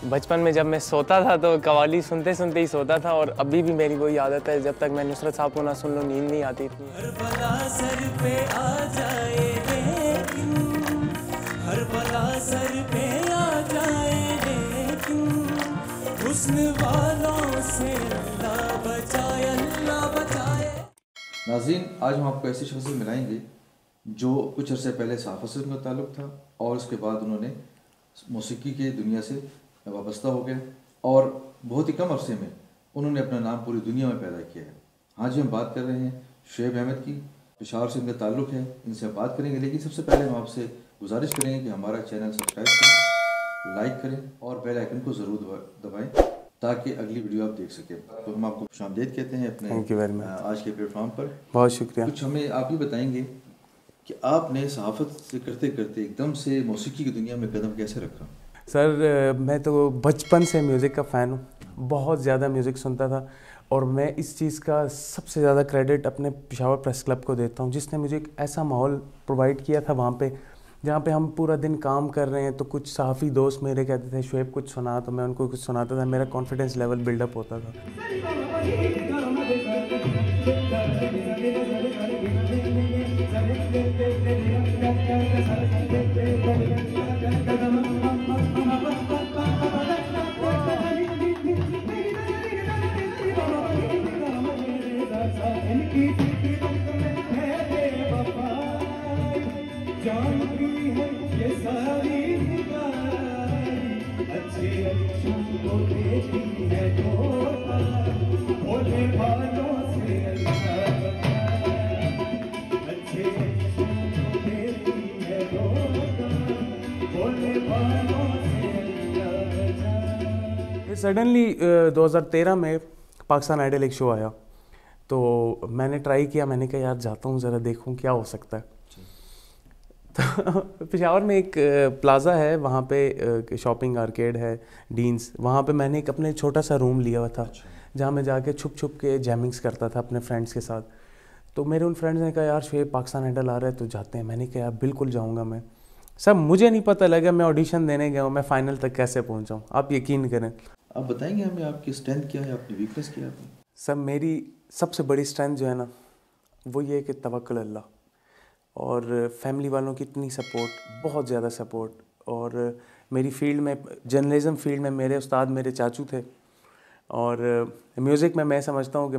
बचपन में जब मैं सोता था तो कव्वाली सुनते सुनते ही सोता था, और अभी भी मेरी वही आदत है, जब तक मैं नुसरत साहब को ना सुन लूँ नींद नहीं आती इतनी। हर बला सर पे आ जाए लेकिन, हर बला सर पे आ जाए लेकिन, हुस्न वालों से अल्लाह बचाए, अल्लाह बचाए। नाज़रीन, आज हम आपको ऐसे शख्स से मिलाएंगे जो कुछ अर्से पहले सहाफ़त से उनका ताल्लुक़ था और उसके बाद उन्होंने मौसीकी के दुनिया से वाबस्ता हो गए और बहुत ही कम अरसे में उन्होंने अपना नाम पूरी दुनिया में पैदा किया है। हाँ जी, हम बात कर रहे हैं शुएब अहमद की। पेशावर से उनका ताल्लुक़ है, इनसे हम बात करेंगे। लेकिन सबसे पहले हम आपसे गुजारिश करेंगे कि हमारा चैनल सब्सक्राइब करें, लाइक करें और बेल आइकन को ज़रूर दबाएं ताकि अगली वीडियो आप देख सकें। तो हम आपको खुशामदीद कहते हैं अपने आज के प्लेटफॉर्म पर। बहुत शुक्रिया। कुछ हमें आप ही बताएंगे कि आपने सहाफ़त से करते करते एकदम से मौसीकी की दुनिया में कदम कैसे रखा? सर, मैं तो बचपन से म्यूज़िक का फ़ैन हूँ, बहुत ज़्यादा म्यूज़िक सुनता था, और मैं इस चीज़ का सबसे ज़्यादा क्रेडिट अपने पेशावर प्रेस क्लब को देता हूँ, जिसने मुझे एक ऐसा माहौल प्रोवाइड किया था वहाँ पे, जहाँ पे हम पूरा दिन काम कर रहे हैं। तो कुछ सहाफ़ी दोस्त मेरे कहते थे शुएब कुछ सुना, तो मैं उनको कुछ सुनाता था, मेरा कॉन्फिडेंस लेवल बिल्डअप होता था। सडनली 2013 में पाकिस्तान आइडल एक शो आया, तो मैंने ट्राई किया। मैंने कहा यार जाता हूँ ज़रा देखूँ क्या हो सकता है। तो पेशावर में एक प्लाज़ा है, वहाँ पे शॉपिंग आर्केड है डीन्स, वहाँ पे मैंने एक अपने छोटा सा रूम लिया हुआ था, जहाँ मैं जाके छुप छुप के जैमिंग्स करता था अपने फ्रेंड्स के साथ। तो मेरे उन फ्रेंड्स ने कहा यार शुएब पाकिस्तान आइडल आ रहा है तो जाते हैं। मैंने कहा यार बिल्कुल जाऊँगा मैं। सब मुझे नहीं पता लगा मैं ऑडिशन देने गया हूँ, मैं फ़ाइनल तक कैसे पहुँचा, आप यकीन करें। आप बताएंगे हमें आपकी स्ट्रेंथ क्या है, आपकी वीकनेस क्या है? सब मेरी सबसे बड़ी स्ट्रेंथ जो है ना, वो ये है कि तवक्कुल अल्लाह, और फैमिली वालों की इतनी सपोर्ट, बहुत ज़्यादा सपोर्ट। और मेरी फील्ड में, जर्नलिज़म फील्ड में मेरे उस्ताद मेरे चाचू थे, और म्यूज़िक में मैं समझता हूँ कि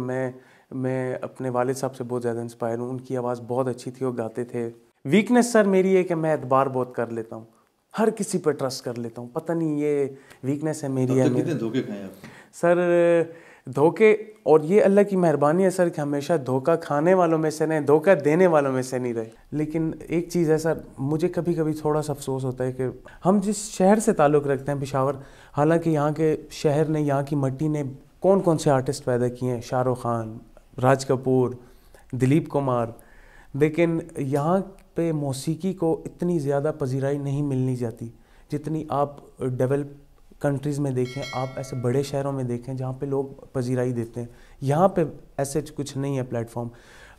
मैं अपने वालिद साहब से बहुत ज़्यादा इंस्पायर हूँ। उनकी आवाज़ बहुत अच्छी थी, वो गाते थे। वीकनेस सर मेरी है कि मैं एतबार बहुत कर लेता हूँ, हर किसी पर ट्रस्ट कर लेता हूँ, पता नहीं ये वीकनेस है मेरी। है कितने धोखे खाए आपने? सर धोखे, और ये अल्लाह की मेहरबानी है सर कि हमेशा धोखा खाने वालों में से नहीं, धोखा देने वालों में से नहीं रहे। लेकिन एक चीज़ है सर, मुझे कभी कभी थोड़ा सा अफसोस होता है कि हम जिस शहर से ताल्लुक़ रखते हैं पेशावर, हालांकि यहाँ के शहर ने, यहाँ की मिट्टी ने कौन कौन से आर्टिस्ट पैदा किए हैं, शाहरुख खान, राज कपूर, दिलीप कुमार, लेकिन यहाँ पे मौसीकी को इतनी ज़्यादा पजीराई नहीं मिलनी जाती जितनी आप डेवलप कंट्रीज़ में देखें, आप ऐसे बड़े शहरों में देखें जहाँ पे लोग पजीराई देते हैं। यहाँ पे ऐसे कुछ नहीं है प्लेटफॉर्म।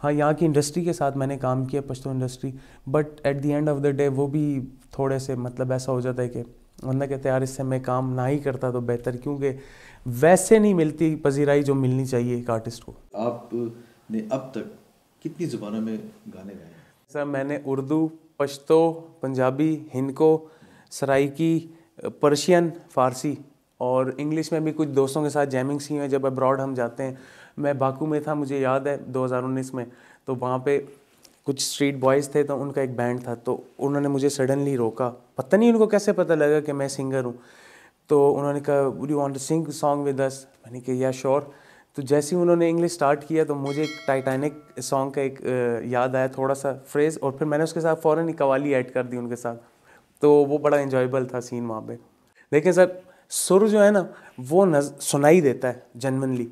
हाँ, यहाँ की इंडस्ट्री के साथ मैंने काम किया, Pashto industry, but at the end of the day वो भी थोड़े से मतलब ऐसा हो जाता है कि वरना कहते हैं यार इससे मैं काम ना ही करता तो बेहतर, क्योंकि वैसे नहीं मिलती पजीराई जो मिलनी चाहिए एक आर्टिस्ट को। आपने अब तक कितनी ज़ुबानों में गाने गाए? सर मैंने उर्दू, पश्तो, पंजाबी, हिंदको, सराइकी, पर्शियन, फ़ारसी और इंग्लिश में भी कुछ दोस्तों के साथ जैमिंग्स की हैं जब अब्रॉड हम जाते हैं। मैं बाकू में था, मुझे याद है 2019 में, तो वहाँ पे कुछ स्ट्रीट बॉयज़ थे, तो उनका एक बैंड था, तो उन्होंने मुझे सडनली रोका। पता नहीं उनको कैसे पता लगा कि मैं सिंगर हूँ, तो उन्होंने कहा would you want to sing song with us? मैंने कहा या श्योर। तो जैसे ही उन्होंने इंग्लिश स्टार्ट किया तो मुझे एक टाइटैनिक सॉन्ग का एक याद आया, थोड़ा सा फ्रेज़, और फिर मैंने उसके साथ फ़ौरन ही कवाली ऐड कर दी उनके साथ। तो वो बड़ा इंजॉयबल था सीन वहाँ पे। लेकिन सर सुर जो है ना वो सुनाई देता है जेन्युइनली,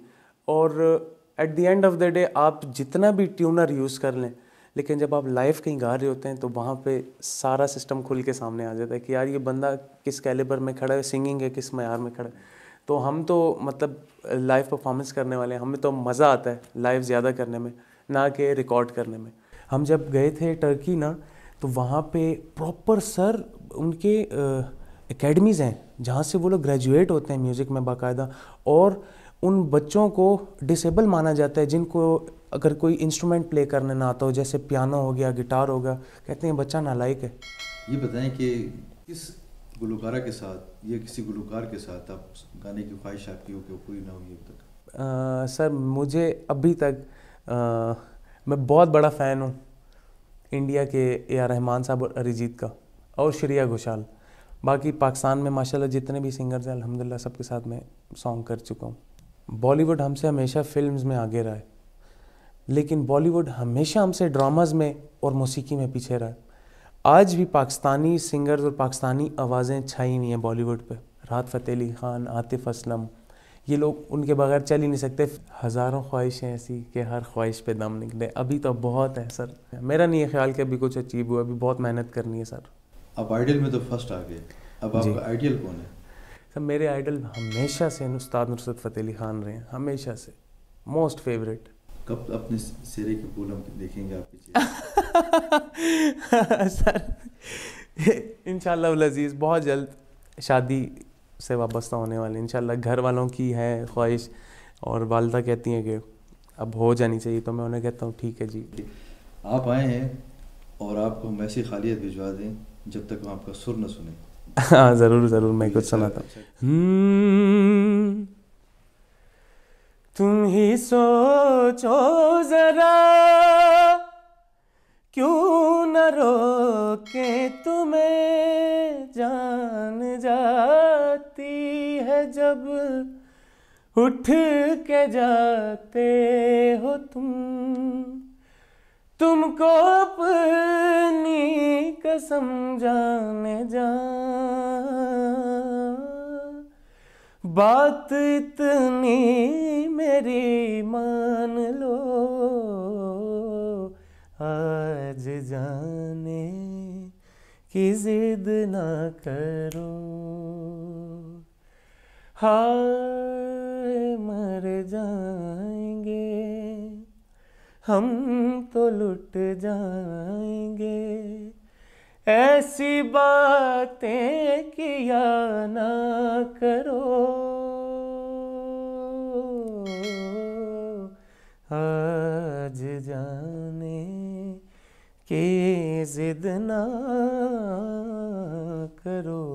और at the end of the day आप जितना भी ट्यूनर यूज़ कर लें, लेकिन जब आप लाइव कहीं गा रहे होते हैं तो वहाँ पे सारा सिस्टम खुल के सामने आ जाता है कि यार ये बंदा किस कैलिबर में खड़ा है, सिंगिंग है किस मयार में खड़ा है। तो हम तो मतलब लाइव परफॉर्मेंस करने वाले हैं, हमें तो मज़ा आता है लाइव ज़्यादा करने में ना कि रिकॉर्ड करने में। हम जब गए थे टर्की ना, तो वहाँ पे प्रॉपर सर उनके एकेडमीज़ हैं जहाँ से वो लोग ग्रेजुएट होते हैं म्यूज़िक में बाकायदा, और उन बच्चों को डिसेबल माना जाता है जिनको अगर कोई इंस्ट्रूमेंट प्ले करने ना आता हो, जैसे पियानो हो गया, गिटार होगा, कहते हैं बच्चा नालायक है। ये बताएं कि किस गुलकारा के साथ या किसी गुलकार के साथ आप गाने की ख्वाहिश आपकी हो कि वो पूरी ना हुई अब तक? सर मुझे अभी तक मैं बहुत बड़ा फ़ैन हूँ इंडिया के A.R. रहमान साहब और अरिजीत का और श्रेया घोषाल। बाकी पाकिस्तान में माशाल्लाह जितने भी सिंगर्स हैं अल्हम्दुलिल्लाह सबके साथ मैं सॉन्ग कर चुका हूँ। बॉलीवुड हमसे हमेशा फिल्म्स में आगे रहा है, लेकिन बॉलीवुड हमेशा हमसे ड्रामाज में और मौसीकी में पीछे रहा है। आज भी पाकिस्तानी सिंगर्स और पाकिस्तानी आवाज़ें छाई हुई हैं बॉलीवुड पे। राहत फ़तेह अली ख़ान, आतिफ़ असलम, ये लोग उनके बगैर चल ही नहीं सकते। हज़ारों ख्वाहिशें ऐसी कि हर ख्वाहिश पे दम निकले। अभी तो बहुत है सर, मेरा नहीं है ख्याल कि अभी कुछ अचीव हुआ, अभी बहुत मेहनत करनी है सर। आप आइडियल में तो फर्स्ट आ गए, अब आपका आइडियल कौन है? सर मेरे आइडल हमेशा से उस्ताद नुसरत फ़तेह अली ख़ान रहे हैं, हमेशा से मोस्ट फेवरेट। कब अपने सेरे के फूल हम देखेंगे आपकी चीज़? सर इंशाल्लाह अज़ीज़ बहुत जल्द शादी से वाबस्ता होने वाले इंशाल्लाह। घर वालों की है ख्वाहिश और वालदा कहती हैं कि अब हो जानी चाहिए, तो मैं उन्हें कहता हूँ ठीक है जी। आप आए हैं और आपको हम ऐसी खालियत भिजवा दें जब तक हम आपका सुर न सुने। हाँ ज़रूर ज़रूर, मैं कुछ सुनाता हूँ। तुम ही सोचो ज़रा, क्यों न रोके तुम्हें, जान जाती है जब उठ के जाते हो तुमको अपनी कसम जाने जा, बात इतनी मेरी मान लो, आज जाने की जिद ना करो, हाय मर जाएंगे हम तो लुट जाएंगे, ऐसी बातें किया ना करो, आज जाने की जिद ना करो।